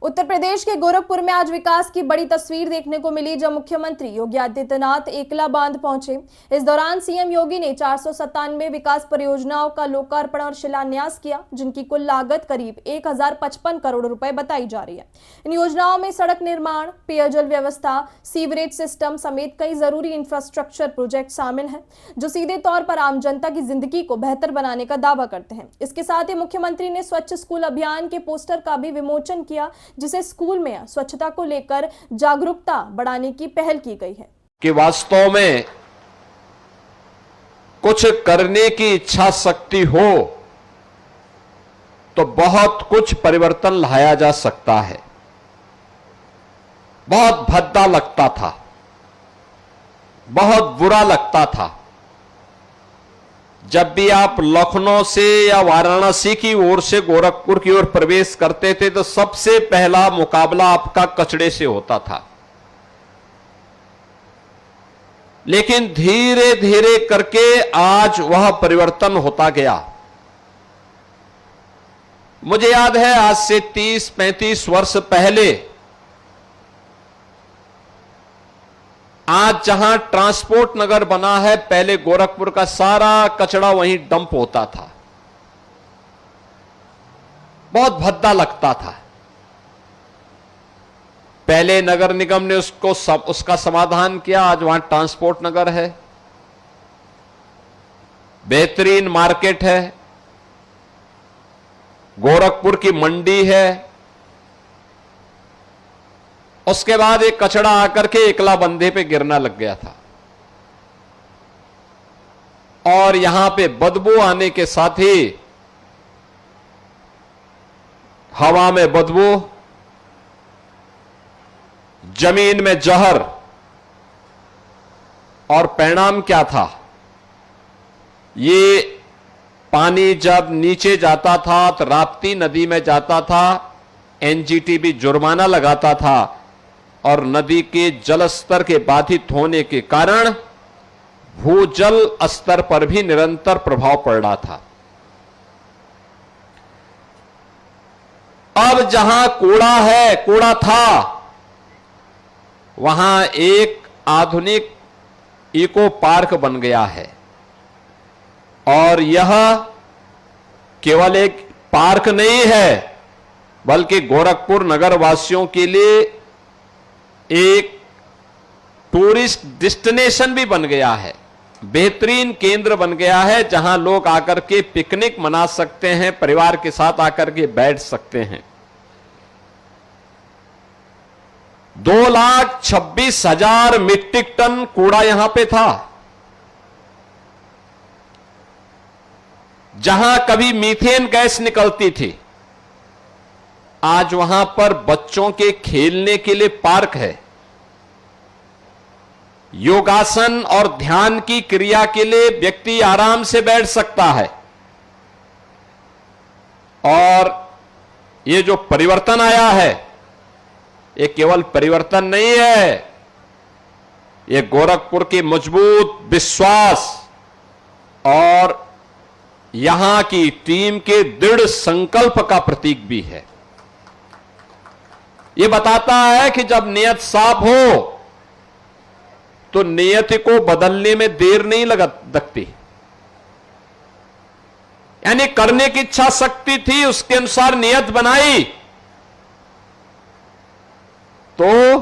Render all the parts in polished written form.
उत्तर प्रदेश के गोरखपुर में आज विकास की बड़ी तस्वीर देखने को मिली, जब मुख्यमंत्री योगी आदित्यनाथ एकला बांध पहुंचे। इस दौरान सीएम योगी ने 497 विकास परियोजनाओं का लोकार्पण और शिलान्यास किया, जिनकी कुल लागत करीब 1055 करोड़ रुपए बताई जा रही है। इन योजनाओं में सड़क निर्माण, पेयजल व्यवस्था, सीवरेज सिस्टम समेत कई जरूरी इंफ्रास्ट्रक्चर प्रोजेक्ट शामिल हैं, जो सीधे तौर पर आम जनता की जिंदगी को बेहतर बनाने का दावा करते हैं। इसके साथ ही मुख्यमंत्री ने स्वच्छ स्कूल अभियान के पोस्टर का भी विमोचन किया, जिसे स्कूल में स्वच्छता को लेकर जागरूकता बढ़ाने की पहल की गई है। कि वास्तव में कुछ करने की इच्छा शक्ति हो तो बहुत कुछ परिवर्तन लाया जा सकता है। बहुत भद्दा लगता था, बहुत बुरा लगता था जब भी आप लखनऊ से या वाराणसी की ओर से गोरखपुर की ओर प्रवेश करते थे तो सबसे पहला मुकाबला आपका कचड़े से होता था। लेकिन धीरे धीरे करके आज वह परिवर्तन होता गया। मुझे याद है आज से 30-35 वर्ष पहले आज जहां ट्रांसपोर्ट नगर बना है, पहले गोरखपुर का सारा कचरा वहीं डंप होता था। बहुत भद्दा लगता था। पहले नगर निगम ने उसका समाधान किया, आज वहां ट्रांसपोर्ट नगर है, बेहतरीन मार्केट है, गोरखपुर की मंडी है। उसके बाद एक कचड़ा आकर के एकला बंधे पे गिरना लग गया था और यहां पे बदबू आने के साथ ही हवा में बदबू, जमीन में जहर, और परिणाम क्या था? ये पानी जब नीचे जाता था तो राप्ती नदी में जाता था, एनजीटी भी जुर्माना लगाता था और नदी के जल स्तर के बाधित होने के कारण भूजल स्तर पर भी निरंतर प्रभाव पड़ रहा था। अब जहां कूड़ा है, कूड़ा था, वहां एक आधुनिक इको पार्क बन गया है और यह केवल एक पार्क नहीं है बल्कि गोरखपुर नगर वासियों के लिए एक टूरिस्ट डेस्टिनेशन भी बन गया है, बेहतरीन केंद्र बन गया है जहां लोग आकर के पिकनिक मना सकते हैं, परिवार के साथ आकर के बैठ सकते हैं। 2,26,000 मीट्रिक टन कूड़ा यहां पे था। जहां कभी मीथेन गैस निकलती थी, आज वहां पर बच्चों के खेलने के लिए पार्क है, योगासन और ध्यान की क्रिया के लिए व्यक्ति आराम से बैठ सकता है। और ये जो परिवर्तन आया है, ये केवल परिवर्तन नहीं है, ये गोरखपुर की मजबूत विश्वास और यहां की टीम के दृढ़ संकल्प का प्रतीक भी है। ये बताता है कि जब नियत साफ हो तो नियति को बदलने में देर नहीं लगती। यानी करने की इच्छा शक्ति थी, उसके अनुसार नियत बनाई तो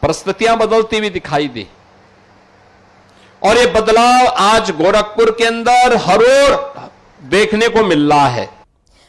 परिस्थितियां बदलती हुई दिखाई दी। और ये बदलाव आज गोरखपुर के अंदर हर ओर देखने को मिल रहा है।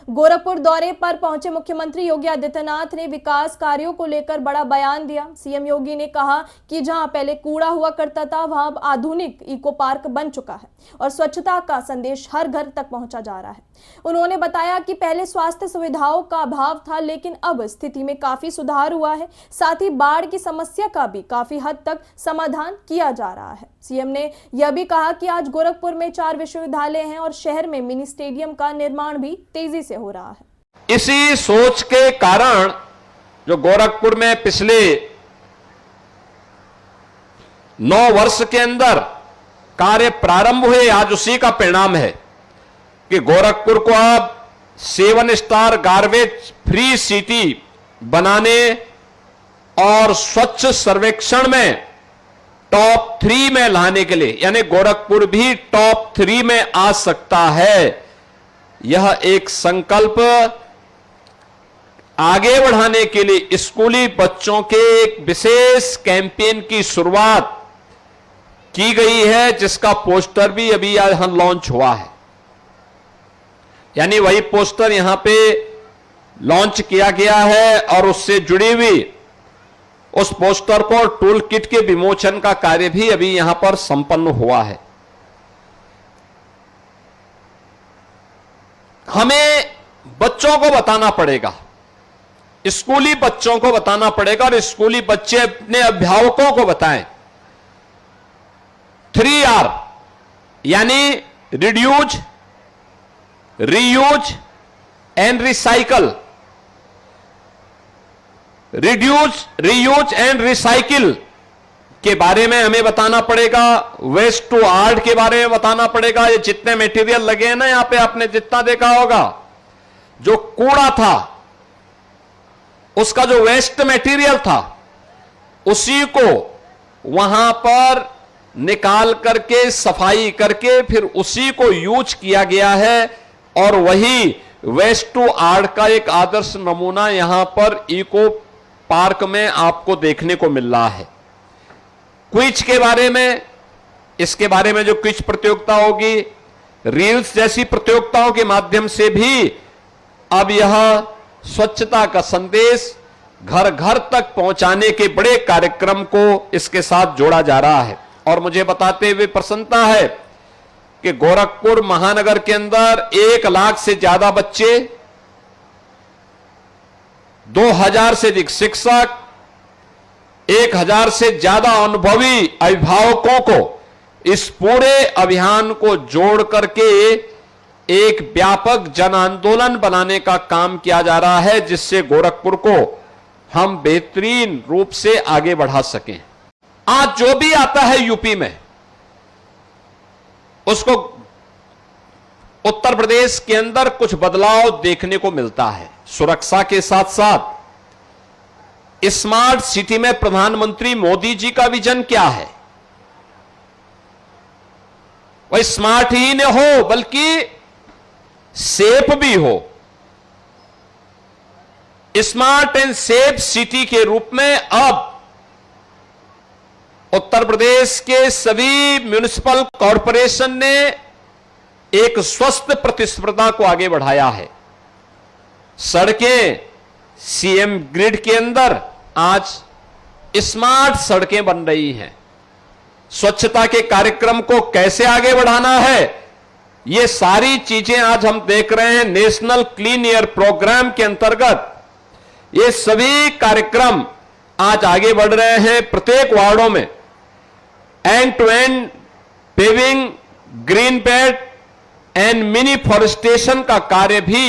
गोरखपुर दौरे पर पहुंचे मुख्यमंत्री योगी आदित्यनाथ ने विकास कार्यों को लेकर बड़ा बयान दिया। सीएम योगी ने कहा कि जहां पहले कूड़ा हुआ करता था, वहां अब आधुनिक इको पार्क बन चुका है और स्वच्छता का संदेश हर घर तक पहुंचा जा रहा है। उन्होंने बताया कि पहले स्वास्थ्य सुविधाओं का अभाव था, लेकिन अब स्थिति में काफी सुधार हुआ है। साथ ही बाढ़ की समस्या का भी काफी हद तक समाधान किया जा रहा है। सीएम ने यह भी कहा कि आज गोरखपुर में 4 विश्वविद्यालय हैं और शहर में मिनी स्टेडियम का निर्माण भी तेजी से हो रहा है। इसी सोच के कारण जो गोरखपुर में पिछले 9 वर्ष के अंदर कार्य प्रारंभ हुए, आज उसी का परिणाम है कि गोरखपुर को अब 7 स्टार गार्बेज फ्री सिटी बनाने और स्वच्छ सर्वेक्षण में टॉप 3 में लाने के लिए, यानी गोरखपुर भी टॉप 3 में आ सकता है, यह एक संकल्प आगे बढ़ाने के लिए स्कूली बच्चों के एक विशेष कैंपेन की शुरुआत की गई है, जिसका पोस्टर भी अभी यहां लॉन्च हुआ है। यानी वही पोस्टर यहां पे लॉन्च किया गया है और उससे जुड़ी हुई उस पोस्टर पर टूल किट के विमोचन का कार्य भी अभी यहां पर संपन्न हुआ है। हमें बच्चों को बताना पड़ेगा, स्कूली बच्चों को बताना पड़ेगा और स्कूली बच्चे अपने अभिभावकों को बताएं। 3R यानी reduce, reuse and recycle. Reduce, reuse and recycle के बारे में हमें बताना पड़ेगा। वेस्ट टू आर्ट के बारे में बताना पड़ेगा। ये जितने मटेरियल लगे हैं ना यहां पे, आपने जितना देखा होगा, जो कूड़ा था उसका जो वेस्ट मटेरियल था उसी को वहां पर निकाल करके सफाई करके फिर उसी को यूज किया गया है और वही वेस्ट टू आर्ट का एक आदर्श नमूना यहां पर इको पार्क में आपको देखने को मिल रहा है। क्विज के बारे में, इसके बारे में जो क्विज प्रतियोगिता होगी, रील्स जैसी प्रतियोगिताओं के माध्यम से भी अब यह स्वच्छता का संदेश घर घर तक पहुंचाने के बड़े कार्यक्रम को इसके साथ जोड़ा जा रहा है। और मुझे बताते हुए प्रसन्नता है कि गोरखपुर महानगर के अंदर 1 लाख से ज्यादा बच्चे, 2000 से अधिक शिक्षक, 1000 से ज्यादा अनुभवी अभिभावकों को इस पूरे अभियान को जोड़ करके एक व्यापक जन आंदोलन बनाने का काम किया जा रहा है, जिससे गोरखपुर को हम बेहतरीन रूप से आगे बढ़ा सकें। आज जो भी आता है यूपी में, उसको उत्तर प्रदेश के अंदर कुछ बदलाव देखने को मिलता है। सुरक्षा के साथ साथ स्मार्ट सिटी में प्रधानमंत्री मोदी जी का विजन क्या है? वह स्मार्ट ही न हो बल्कि सेफ भी हो। स्मार्ट एंड सेफ सिटी के रूप में अब उत्तर प्रदेश के सभी म्युनिसिपल कॉरपोरेशन ने एक स्वस्थ प्रतिस्पर्धा को आगे बढ़ाया है। सड़कें सीएम ग्रिड के अंदर आज स्मार्ट सड़कें बन रही हैं। स्वच्छता के कार्यक्रम को कैसे आगे बढ़ाना है, ये सारी चीजें आज हम देख रहे हैं। नेशनल क्लीन एयर प्रोग्राम के अंतर्गत ये सभी कार्यक्रम आज आगे बढ़ रहे हैं। प्रत्येक वार्डों में end to end paving, green belt and mini forestation का कार्य भी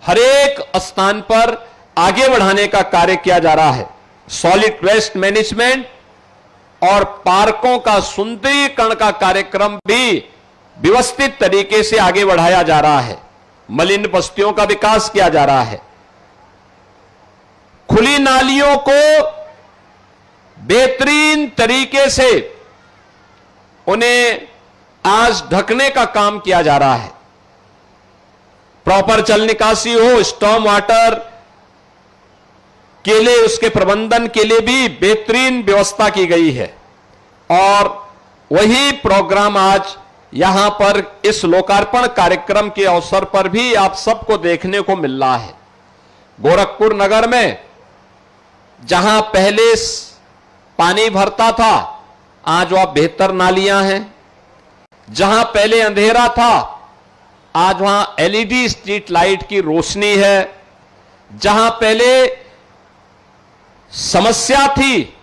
हरेक स्थान पर आगे बढ़ाने का कार्य किया जा रहा है। सॉलिड वेस्ट मैनेजमेंट और पार्कों का सुंदरीकरण का कार्यक्रम भी व्यवस्थित तरीके से आगे बढ़ाया जा रहा है। मलिन बस्तियों का विकास किया जा रहा है। खुली नालियों को बेहतरीन तरीके से उन्हें आज ढकने का काम किया जा रहा है। प्रॉपर जल निकासी हो, स्टॉर्म वाटर के लिए उसके प्रबंधन के लिए भी बेहतरीन व्यवस्था की गई है। और वही प्रोग्राम आज यहां पर इस लोकार्पण कार्यक्रम के अवसर पर भी आप सबको देखने को मिल रहा है। गोरखपुर नगर में जहां पहले पानी भरता था, आज वहां बेहतर नालियां हैं। जहां पहले अंधेरा था, आज वहां एलईडी स्ट्रीट लाइट की रोशनी है। जहां पहले समस्या थी,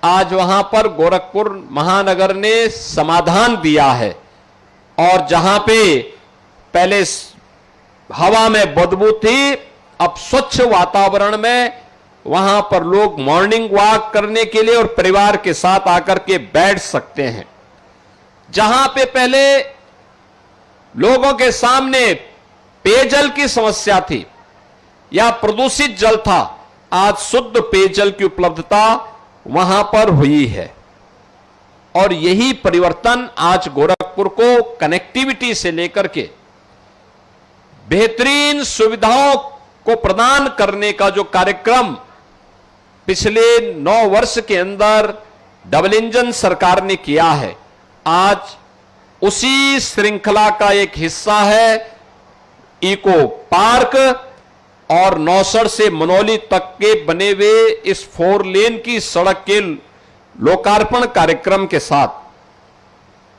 आज वहां पर गोरखपुर महानगर ने समाधान दिया है। और जहां पे पहले हवा में बदबू थी, अब स्वच्छ वातावरण में वहां पर लोग मॉर्निंग वॉक करने के लिए और परिवार के साथ आकर के बैठ सकते हैं। जहां पे पहले लोगों के सामने पेयजल की समस्या थी या प्रदूषित जल था, आज शुद्ध पेयजल की उपलब्धता वहां पर हुई है। और यही परिवर्तन आज गोरखपुर को कनेक्टिविटी से लेकर के बेहतरीन सुविधाओं को प्रदान करने का जो कार्यक्रम पिछले 9 वर्ष के अंदर डबल इंजन सरकार ने किया है, आज उसी श्रृंखला का एक हिस्सा है इको पार्क और नौसड़ से मनौली तक के बने हुए इस 4 लेन की सड़क के लोकार्पण कार्यक्रम के साथ।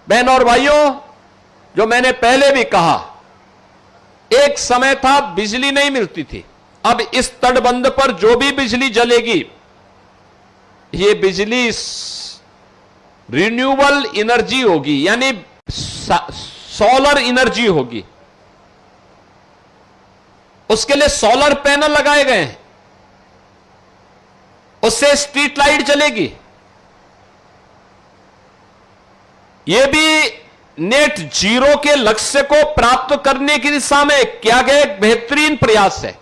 बहन और भाइयों, जो मैंने पहले भी कहा, एक समय था बिजली नहीं मिलती थी। अब इस तटबंध पर जो भी बिजली जलेगी, ये बिजली रिन्यूएबल एनर्जी होगी, यानी सोलर एनर्जी होगी। उसके लिए सोलर पैनल लगाए गए हैं, उससे स्ट्रीट लाइट जलेगी। यह भी नेट जीरो के लक्ष्य को प्राप्त करने की दिशा में किया गया एक बेहतरीन प्रयास है।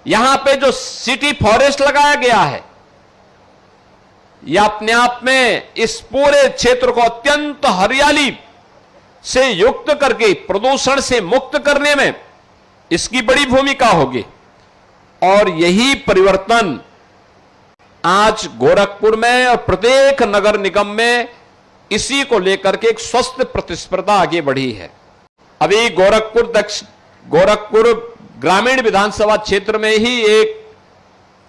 यहां पे जो सिटी फॉरेस्ट लगाया गया है, यह अपने आप में इस पूरे क्षेत्र को अत्यंत हरियाली से युक्त करके प्रदूषण से मुक्त करने में इसकी बड़ी भूमिका होगी। और यही परिवर्तन आज गोरखपुर में और प्रत्येक नगर निगम में इसी को लेकर के एक स्वस्थ प्रतिस्पर्धा आगे बढ़ी है। अभी गोरखपुर ग्रामीण विधानसभा क्षेत्र में ही एक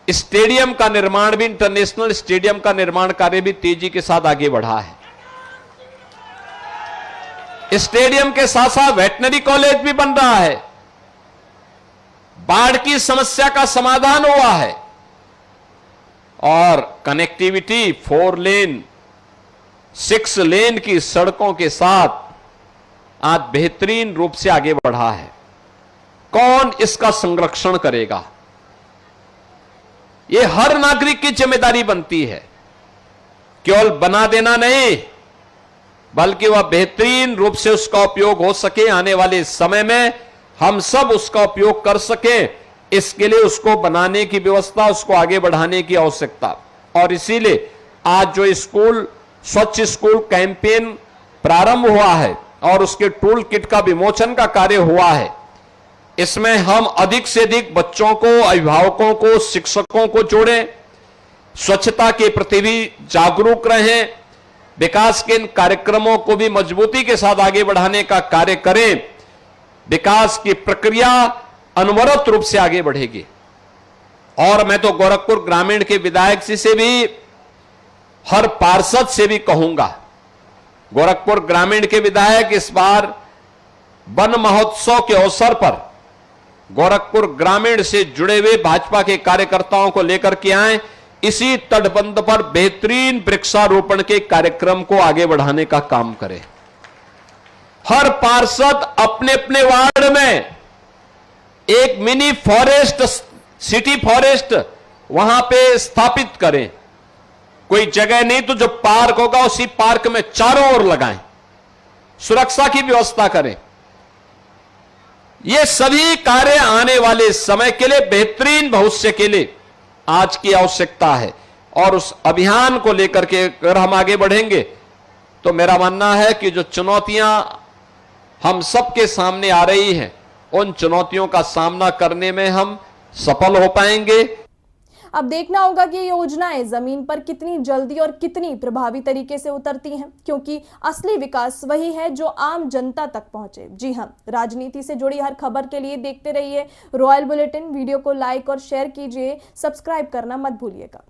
स्टेडियम का निर्माण भी, इंटरनेशनल स्टेडियम का निर्माण कार्य भी तेजी के साथ आगे बढ़ा है। स्टेडियम के साथ साथ वेटनरी कॉलेज भी बन रहा है। बाढ़ की समस्या का समाधान हुआ है और कनेक्टिविटी 4 लेन 6 लेन की सड़कों के साथ आज बेहतरीन रूप से आगे बढ़ा है। कौन इसका संरक्षण करेगा? यह हर नागरिक की जिम्मेदारी बनती है। केवल बना देना नहीं, बल्कि वह बेहतरीन रूप से उसका उपयोग हो सके, आने वाले समय में हम सब उसका उपयोग कर सकें, इसके लिए उसको बनाने की व्यवस्था, उसको आगे बढ़ाने की आवश्यकता। और इसीलिए आज जो स्कूल स्वच्छ स्कूल कैंपेन प्रारंभ हुआ है और उसके टूल किट का विमोचन का कार्य हुआ है, इसमें हम अधिक से अधिक बच्चों को, अभिभावकों को, शिक्षकों को जोड़ें, स्वच्छता के प्रति भी जागरूक रहें, विकास के इन कार्यक्रमों को भी मजबूती के साथ आगे बढ़ाने का कार्य करें। विकास की प्रक्रिया अनवरत रूप से आगे बढ़ेगी। और मैं तो गोरखपुर ग्रामीण के विधायक जी से भी, हर पार्षद से भी कहूंगा, गोरखपुर ग्रामीण के विधायक इस बार वन महोत्सव के अवसर पर गोरखपुर ग्रामीण से जुड़े हुए भाजपा के कार्यकर्ताओं को लेकर के आए, इसी तटबंध पर बेहतरीन वृक्षारोपण के कार्यक्रम को आगे बढ़ाने का काम करें। हर पार्षद अपने अपने वार्ड में एक मिनी फॉरेस्ट, सिटी फॉरेस्ट वहां पे स्थापित करें। कोई जगह नहीं तो जो पार्क होगा उसी पार्क में चारों ओर लगाएं, सुरक्षा की व्यवस्था करें। ये सभी कार्य आने वाले समय के लिए, बेहतरीन भविष्य के लिए आज की आवश्यकता है। और उस अभियान को लेकर के अगर हम आगे बढ़ेंगे तो मेरा मानना है कि जो चुनौतियां हम सबके सामने आ रही हैं, उन चुनौतियों का सामना करने में हम सफल हो पाएंगे। अब देखना होगा कि ये योजनाएं जमीन पर कितनी जल्दी और कितनी प्रभावी तरीके से उतरती हैं, क्योंकि असली विकास वही है जो आम जनता तक पहुंचे। जी हां, राजनीति से जुड़ी हर खबर के लिए देखते रहिए रॉयल बुलेटिन। वीडियो को लाइक और शेयर कीजिए, सब्सक्राइब करना मत भूलिएगा।